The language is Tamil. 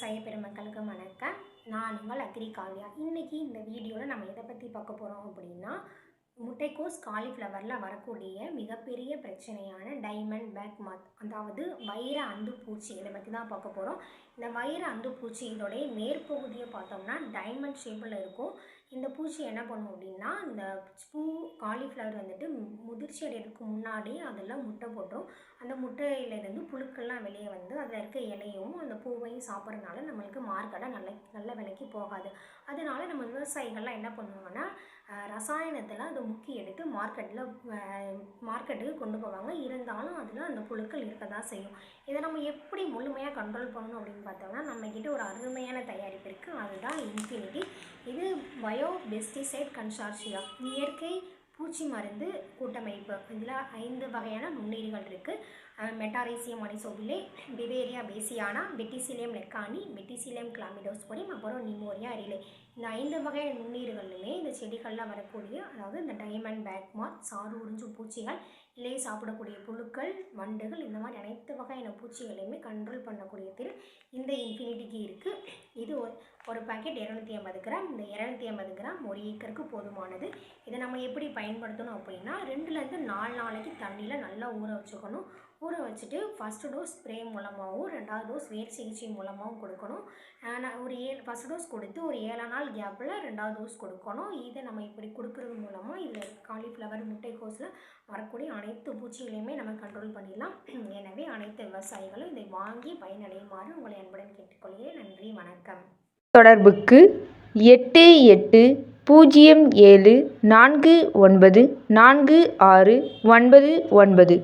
விவசாய பெருமக்களுக்கு வணக்கம். நான் உங்கள் அக்ரி காவ்யா. இன்றைக்கி இந்த வீடியோவில் நம்ம எதை பற்றி பார்க்க போகிறோம் அப்படின்னா, முட்டைக்கோஸ் காலிஃப்ளவரில் வரக்கூடிய மிகப்பெரிய பிரச்சனையான டைமண்ட் பேக் மாத், அதாவது வைர அந்து பூச்சி, இதை பற்றி தான் பார்க்க போகிறோம். இந்த வைர அந்து பூச்சி இதோடைய மேற்பகுதியை பார்த்தோம்னா டைமண்ட் ஷேப்பில் இருக்கும். இந்த பூச்சி என்ன பண்ணும் அப்படின்னா, இந்த பூ காலிஃப்ளவர் வந்துட்டு முதிர்ச்சி அடைகிறதுக்கு முன்னாடி அதில் முட்டை போட்டுரும். அந்த முட்டையிலேருந்து புழுக்கள்லாம் வெளியே வந்து அதில் இருக்க இலையும் அந்த பூவையும் சாப்பிட்றதுனால நம்மளுக்கு மார்க்கெட்டாக நல்ல விலைக்கு போகாது. அதனால் நம்ம விவசாயிகள்லாம் என்ன பண்ணுவாங்கன்னா, ரசாயனத்தில் அதை முக்கி எடுத்து மார்க்கெட்டுக்கு கொண்டு போவாங்க. இருந்தாலும் அதில் அந்த புழுக்கள் இருக்க தான் செய்யும். இதை நம்ம எப்படி முழுமையாக கண்ட்ரோல் பண்ணணும் அப்படின்னு பார்த்தோம்னா, நம்மக்கிட்ட ஒரு அருமையான தயாரிப்பு இருக்குது. அதுதான் இன்ஃபினிட்டி. இது பயோ பெஸ்டிசைட் கன்சார்ஷியா, இயற்கை பூச்சி மருந்து கூட்டமைப்பு. இதில் 5 வகையான நுண்ணுயிர்கள் இருக்குது. மெட்டாரீசியம் அனிசோபிலே, பிவேரியா பேசியானா, பெட்டிசிலியம் லெக்கானி, பெட்டிசிலியம் கிளாமிடோஸ்போரியம், அப்புறம் நிமோரியா ரிலே. இந்த 5 வகை நுண்ணுயிர்களுமே இந்த செடிகளில் வரக்கூடிய, அதாவது இந்த டைமண்ட் பேக் மாத், சாறு உறிஞ்சும் பூச்சிகள், இலையை சாப்பிடக்கூடிய புழுக்கள், வண்டுகள், இந்த மாதிரி அனைத்து வகையான பூச்சிகளையுமே கண்ட்ரோல் பண்ணக்கூடிய திறன் இந்த இன்ஃபினிட்டிக்கு இருக்குது. இது ஒரு பாக்கெட் 250 கிராம். இந்த 250 கிராம் 1 ஏக்கருக்கு போதுமானது. இதை நம்ம எப்படி பயன்படுத்தணும் அப்படின்னா, 2லேருந்து 4 நாளைக்கு தண்ணியில் நல்லா ஊற வச்சுக்கணும். ஊற வச்சுட்டு ஃபஸ்ட்டு டோஸ் ஸ்ப்ரே மூலமாகவும் 2வது டோஸ் வேர் சிகிச்சை மூலமாகவும் கொடுக்கணும். ஃபஸ்ட் டோஸ் கொடுத்து ஒரு 7 நாள் கேப்பில் 2வது டோஸ் கொடுக்கணும். இதை நம்ம இப்படி கொடுக்கறது மூலமாக இதில் காலிஃப்ளவர், முட்டைக்கோஸில் வரக்கூடிய அனைத்து பூச்சிகளையுமே நம்ம கண்ட்ரோல் பண்ணிடலாம். எனவே அனைத்து விவசாயிகளும் இதை வாங்கி பயனடையுமாறு உங்களை அன்புடன் கேட்டுக்கொள்கிறேன். நன்றி, வணக்கம். தொடர்புக்கு 8807 49 46 99.